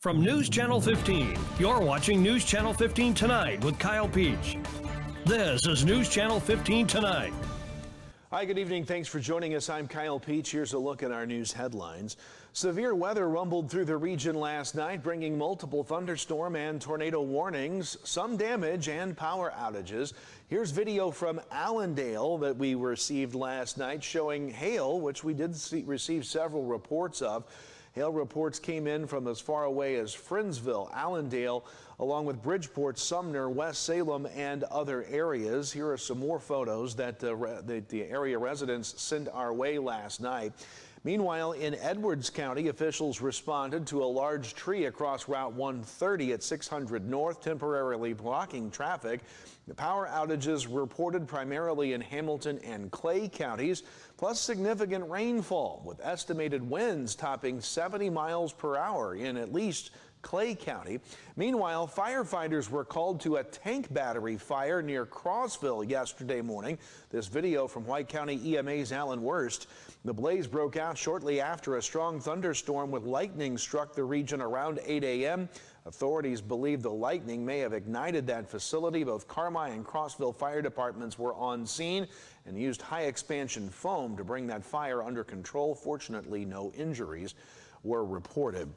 From News Channel 15, you're watching News Channel 15 Tonight with Kyle Peach. This is News Channel 15 Tonight. Hi, good evening. Thanks for joining us. I'm Kyle Peach. Here's a look at our news headlines. Severe weather rumbled through the region last night, bringing multiple thunderstorm and tornado warnings, some damage and power outages. Here's video from Allendale that we received last night showing hail, which we did receive several reports of. Hail reports came in from as far away as Friendsville, Allendale, along with Bridgeport, Sumner, West Salem, and other areas. Here are some more photos that the area residents sent our way last night. Meanwhile, in Edwards County, officials responded to a large tree across Route 130 at 600 North, temporarily blocking traffic. The power outages reported primarily in Hamilton and Clay counties, plus significant rainfall, with estimated winds topping 70 miles per hour in at least Clay County. Meanwhile, firefighters were called to a tank battery fire near Crossville yesterday morning. This video from White County EMA's Alan Wurst. The blaze broke out shortly after a strong thunderstorm with lightning struck the region around 8 a.m. Authorities believe the lightning may have ignited that facility. Both Carmi and Crossville fire departments were on scene and used high expansion foam to bring that fire under control. Fortunately, no injuries were reported.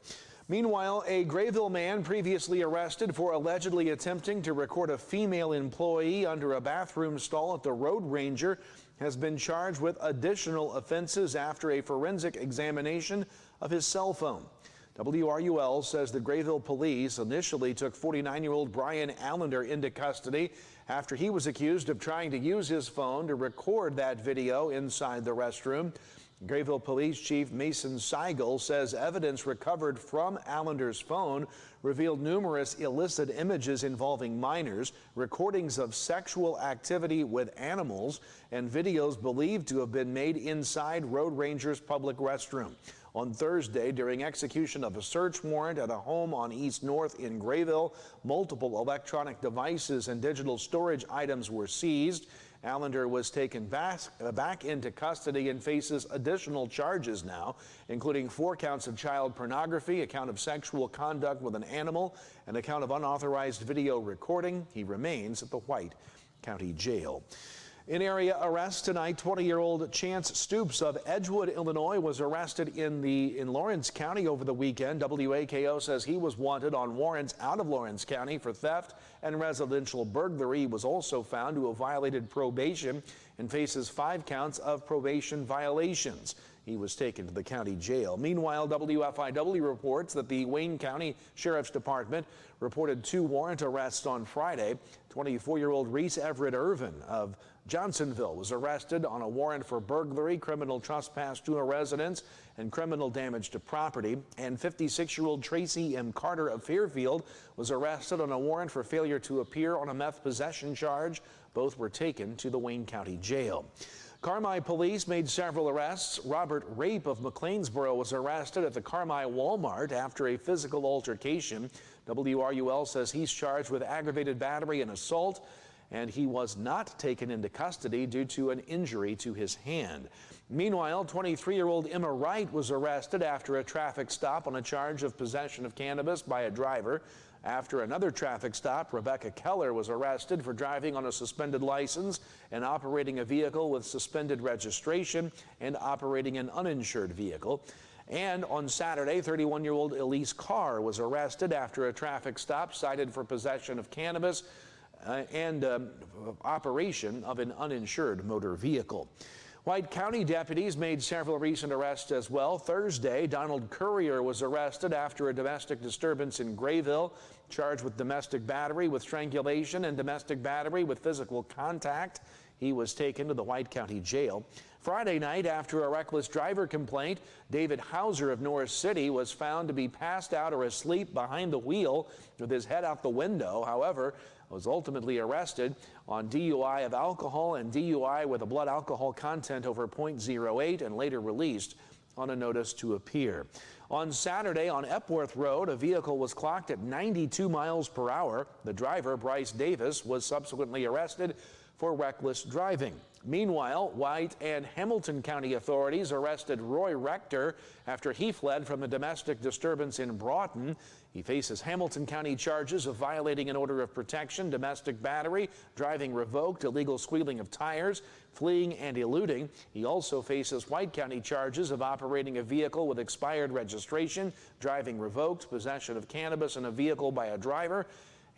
Meanwhile, a Grayville man previously arrested for allegedly attempting to record a female employee under a bathroom stall at the Road Ranger has been charged with additional offenses after a forensic examination of his cell phone. WRUL says the Grayville police initially took 49-year-old Brian Allender into custody after he was accused of trying to use his phone to record that video inside the restroom. Grayville Police Chief Mason Seigel says evidence recovered from Allender's phone revealed numerous illicit images involving minors, recordings of sexual activity with animals, and videos believed to have been made inside Road Ranger's public restroom. On Thursday, during execution of a search warrant at a home on East North in Grayville, multiple electronic devices and digital storage items were seized. Allender was taken back into custody and faces additional charges now, including 4 counts of child pornography, a count of sexual conduct with an animal, and a count of unauthorized video recording. He remains at the White County Jail. In area arrest tonight, 20-year-old Chance Stoops of Edgewood, Illinois, was arrested in Lawrence County over the weekend. WAKO says he was wanted on warrants out of Lawrence County for theft and residential burglary. He was also found to have violated probation and faces 5 counts of probation violations. He was taken to the county jail. Meanwhile, WFIW reports that the Wayne County Sheriff's Department reported 2 warrant arrests on Friday. 24-year-old Reese Everett Irvin of Johnsonville was arrested on a warrant for burglary, criminal trespass to a residence, and criminal damage to property. And 56-year-old Tracy M. Carter of Fairfield was arrested on a warrant for failure to appear on a meth possession charge. Both were taken to the Wayne County Jail. Carmi police made several arrests. Robert Rape of McLeansboro was arrested at the Carmi Walmart after a physical altercation. WRUL says he's charged with aggravated battery and assault, and he was not taken into custody due to an injury to his hand. Meanwhile, 23-year-old Emma Wright was arrested after a traffic stop on a charge of possession of cannabis by a driver. After another traffic stop, Rebecca Keller was arrested for driving on a suspended license and operating a vehicle with suspended registration and operating an uninsured vehicle. And on Saturday, 31-year-old Elise Carr was arrested after a traffic stop cited for possession of cannabis and operation of an uninsured motor vehicle. White County deputies made several recent arrests as well. Thursday, Donald Courier was arrested after a domestic disturbance in Grayville, charged with domestic battery with strangulation and domestic battery with physical contact. He was taken to the White County Jail. Friday night, after a reckless driver complaint, David Hauser of Norris City was found to be passed out or asleep behind the wheel with his head out the window. However, was ultimately arrested on DUI of alcohol and DUI with a blood alcohol content over 0.08 and later released on a notice to appear. On Saturday on Epworth Road, a vehicle was clocked at 92 miles per hour. The driver, Bryce Davis, was subsequently arrested for reckless driving. Meanwhile, White and Hamilton County authorities arrested Roy Rector after he fled from a domestic disturbance in Broughton. He faces Hamilton County charges of violating an order of protection, domestic battery, driving revoked, illegal squealing of tires, fleeing and eluding. He also faces White County charges of operating a vehicle with expired registration, driving revoked, possession of cannabis in a vehicle by a driver,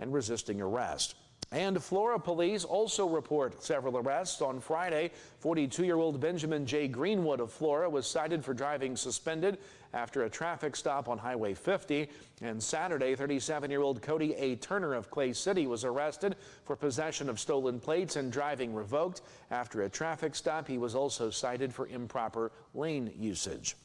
and resisting arrest. And Flora police also report several arrests. On Friday, 42-year-old Benjamin J. Greenwood of Flora was cited for driving suspended after a traffic stop on Highway 50. And Saturday, 37-year-old Cody A. Turner of Clay City was arrested for possession of stolen plates and driving revoked. After a traffic stop, he was also cited for improper lane usage.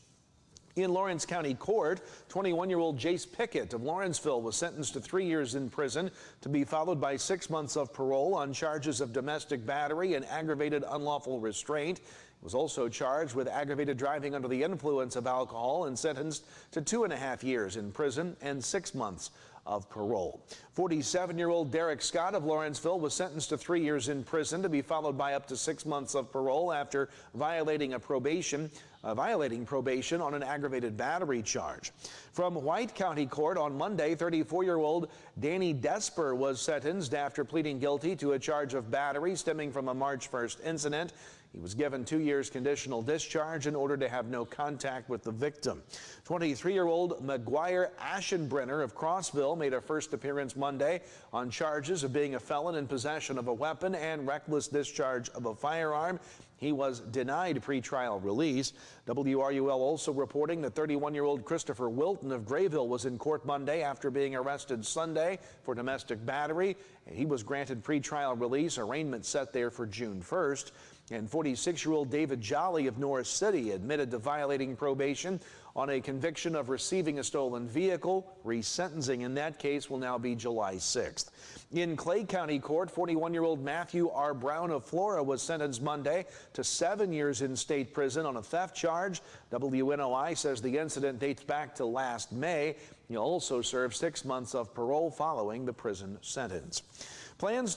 In Lawrence County Court, 21-year-old Jace Pickett of Lawrenceville was sentenced to 3 years in prison to be followed by 6 months of parole on charges of domestic battery and aggravated unlawful restraint. He was also charged with aggravated driving under the influence of alcohol and sentenced to 2.5 years in prison and 6 months of parole. 47-year-old Derek Scott of Lawrenceville was sentenced to 3 years in prison to be followed by up to 6 months of parole after violating probation on an aggravated battery charge. From White County Court on Monday, 34-year-old Danny Desper was sentenced after pleading guilty to a charge of battery stemming from a March 1st incident. He was given 2 years conditional discharge in order to have no contact with the victim. 23-year-old McGuire Aschenbrenner of Crossville made a first appearance Monday on charges of being a felon in possession of a weapon and reckless discharge of a firearm. He was denied pretrial release. WRUL also reporting that 31-year-old Christopher Wilton of Grayville was in court Monday after being arrested Sunday for domestic battery. He was granted pretrial release, arraignment set there for June 1st. And 46-year-old David Jolly of Norris City admitted to violating probation on a conviction of receiving a stolen vehicle. Resentencing in that case will now be July 6th. In Clay County Court, 41-year-old Matthew R. Brown of Flora was sentenced Monday to 7 years in state prison on a theft charge. WNOI says the incident dates back to last May. He'll also serve 6 months of parole following the prison sentence. Plans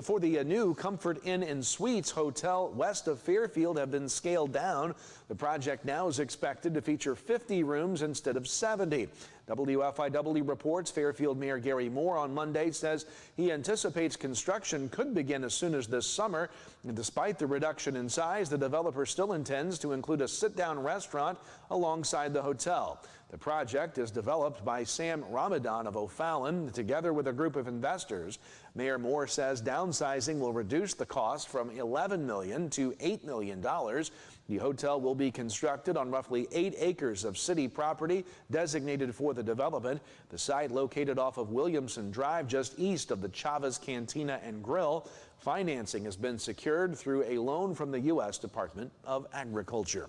for the new Comfort Inn and Suites hotel west of Fairfield have been scaled down. The project now is expected to feature 50 rooms instead of 70. WFIW reports Fairfield Mayor Gary Moore on Monday says he anticipates construction could begin as soon as this summer. And despite the reduction in size, the developer still intends to include a sit-down restaurant alongside the hotel. The project is developed by Sam Ramadan of O'Fallon together with a group of investors. Mayor Moore says downsizing will reduce the cost from $11 million to $8 million. The hotel will be constructed on roughly 8 acres of city property designated for the development. The site located off of Williamson Drive just east of the Chavez Cantina and Grill. Financing has been secured through a loan from the U.S. Department of Agriculture.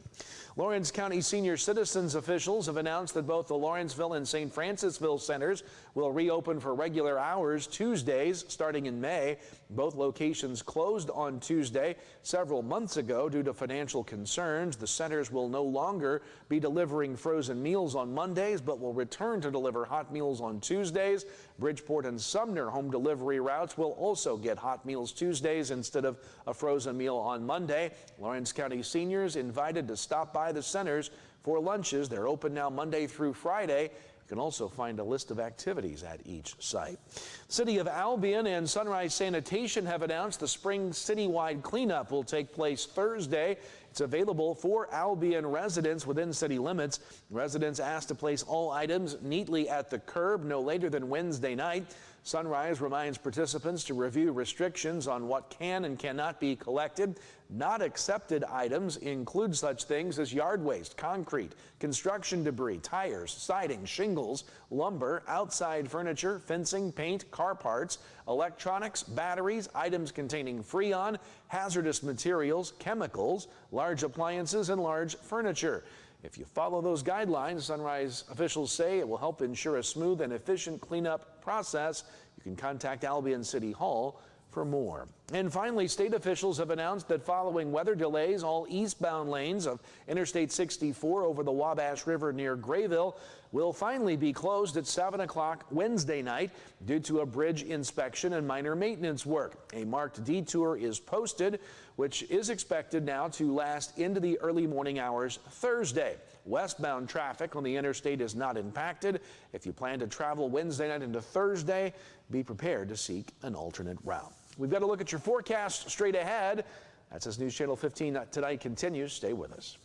Lawrence County senior citizens officials have announced that both the Lawrenceville and St. Francisville centers will reopen for regular hours Tuesdays starting in May. Both locations closed on Tuesday several months ago due to financial concerns. The centers will no longer be delivering frozen meals on Mondays, but will return to deliver hot meals on Tuesdays. Bridgeport and Sumner home delivery routes will also get hot meals Tuesdays instead of a frozen meal on Monday. Lawrence County seniors invited to stop by the centers for lunches. They're open now Monday through Friday. You can also find a list of activities at each site. City of Albion and Sunrise Sanitation have announced the spring citywide cleanup will take place Thursday. It's available for Albion residents within city limits. Residents asked to place all items neatly at the curb no later than Wednesday night. Sunrise reminds participants to review restrictions on what can and cannot be collected. Not accepted items include such things as yard waste, concrete, construction debris, tires, siding, shingles, lumber, outside furniture, fencing, paint, car parts, electronics, batteries, items containing freon, hazardous materials, chemicals, large appliances, and large furniture. If you follow those guidelines, Sunrise officials say it will help ensure a smooth and efficient cleanup process. You can contact Albion City Hall for for more. And finally, state officials have announced that following weather delays, all eastbound lanes of Interstate 64 over the Wabash River near Grayville will finally be closed at 7 o'clock Wednesday night due to a bridge inspection and minor maintenance work. A marked detour is posted, which is expected now to last into the early morning hours Thursday. Westbound traffic on the interstate is not impacted. If you plan to travel Wednesday night into Thursday, be prepared to seek an alternate route. We've got to look at your forecast straight ahead. That's as News Channel 15 Tonight continues. Stay with us.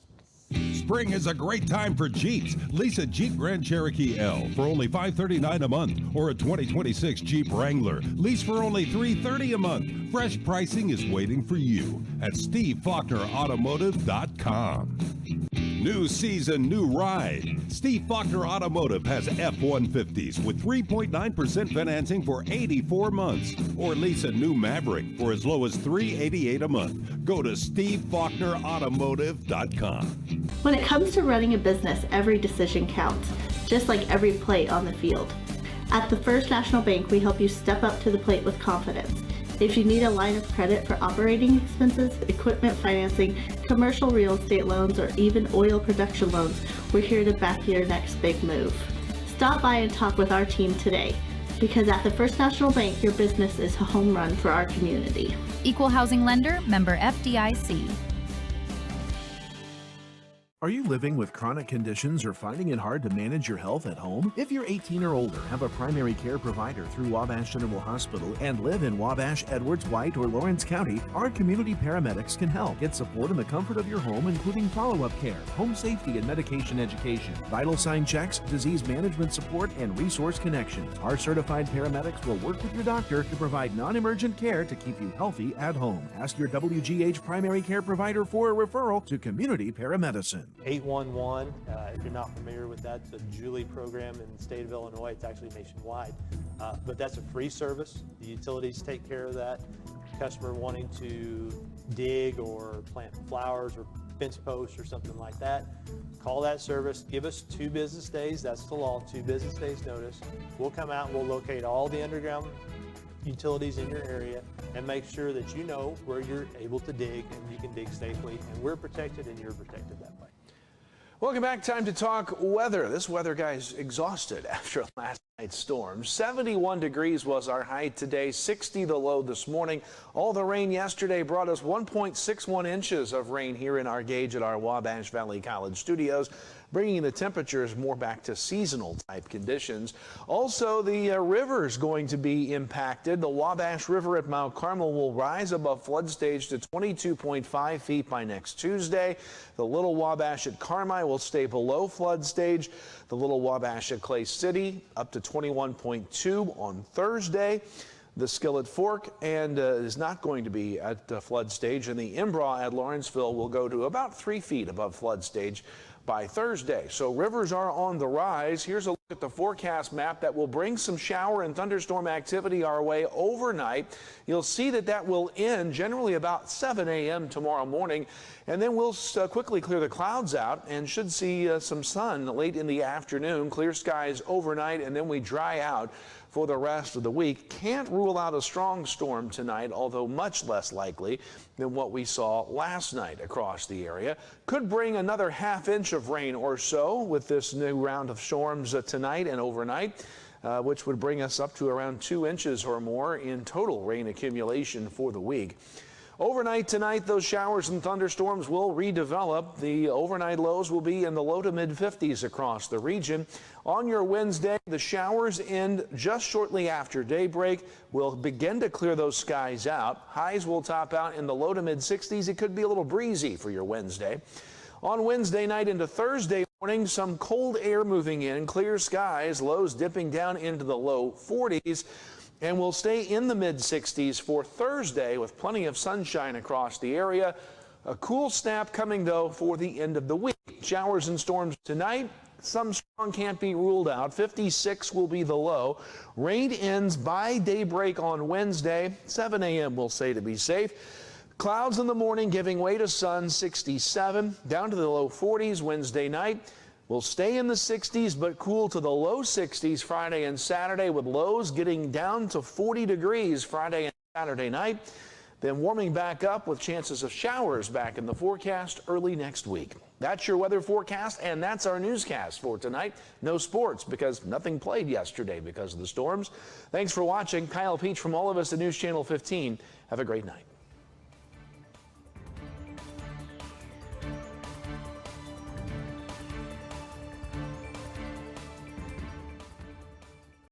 Spring is a great time for Jeeps. Lease a Jeep Grand Cherokee L for only $539 a month, or a 2026 Jeep Wrangler. Lease for only $330 a month. Fresh pricing is waiting for you at SteveFaulknerAutomotive.com. New season, new ride. Steve Faulkner Automotive has F-150s with 3.9% financing for 84 months. Or lease a new Maverick for as low as $388 a month. Go to SteveFaulknerAutomotive.com. When it comes to running a business, every decision counts, just like every play on the field. At the First National Bank, we help you step up to the plate with confidence. If you need a line of credit for operating expenses, equipment financing, commercial real estate loans, or even oil production loans, we're here to back your next big move. Stop by and talk with our team today, because at the First National Bank, your business is a home run for our community. Equal housing lender, member FDIC. Are you living with chronic conditions or finding it hard to manage your health at home? If you're 18 or older, have a primary care provider through Wabash General Hospital, and live in Wabash, Edwards, White, or Lawrence County, our community paramedics can help. Get support in the comfort of your home, including follow-up care, home safety and medication education, vital sign checks, disease management support, and resource connections. Our certified paramedics will work with your doctor to provide non-emergent care to keep you healthy at home. Ask your WGH primary care provider for a referral to community paramedicine. 811, if you're not familiar with that, it's a Julie program in the state of Illinois. It's actually nationwide, but that's a free service. The utilities take care of that. Customer wanting to dig or plant flowers or fence posts or something like that, call that service. Give us 2 business days. That's the law, 2 business days notice. We'll come out and we'll locate all the underground utilities in your area and make sure that you know where you're able to dig and you can dig safely, and we're protected and you're protected that way. Welcome back. Time to talk weather. This weather guy's exhausted after last night's storm. 71 degrees was our high today, 60 the low this morning. All the rain yesterday brought us 1.61 inches of rain here in our gauge at our Wabash Valley College studios, bringing the temperatures more back to seasonal type conditions. Also, the river's going to be impacted. The Wabash River at Mount Carmel will rise above flood stage to 22.5 feet by next Tuesday. The Little Wabash at Carmi will stay below flood stage. The Little Wabash at Clay City up to 21.2 on Thursday. The Skillet Fork is not going to be at flood stage, and the Imbra at Lawrenceville will go to about 3 feet above flood stage by Thursday. So rivers are on the rise. Here's a look at the forecast map that will bring some shower and thunderstorm activity our way overnight. You'll see that will end generally about 7 a.m. tomorrow morning, and then we'll quickly clear the clouds out and should see some sun late in the afternoon. Clear skies overnight, and then we dry out for the rest of the week. Can't rule out a strong storm tonight, although much less likely than what we saw last night across the area. Could bring another ½ inch of rain or so with this new round of storms tonight and overnight, which would bring us up to around 2 inches or more in total rain accumulation for the week. Overnight tonight, those showers and thunderstorms will redevelop. The overnight lows will be in the low to mid 50s across the region. On your Wednesday, the showers end just shortly after daybreak. We'll begin to clear those skies out. Highs will top out in the low to mid 60s. It could be a little breezy for your Wednesday. On Wednesday night into Thursday morning, some cold air moving in, clear skies, lows dipping down into the low 40s. And we'll stay in the mid-60s for Thursday with plenty of sunshine across the area. A cool snap coming, though, for the end of the week. Showers and storms tonight. Some strong can't be ruled out. 56 will be the low. Rain ends by daybreak on Wednesday. 7 a.m. we'll say to be safe. Clouds in the morning giving way to sun, 67. Down to the low 40s Wednesday night. We'll stay in the 60s, but cool to the low 60s Friday and Saturday, with lows getting down to 40 degrees Friday and Saturday night. Then warming back up with chances of showers back in the forecast early next week. That's your weather forecast, and that's our newscast for tonight. No sports because nothing played yesterday because of the storms. Thanks for watching. Kyle Peach from all of us at News Channel 15. Have a great night.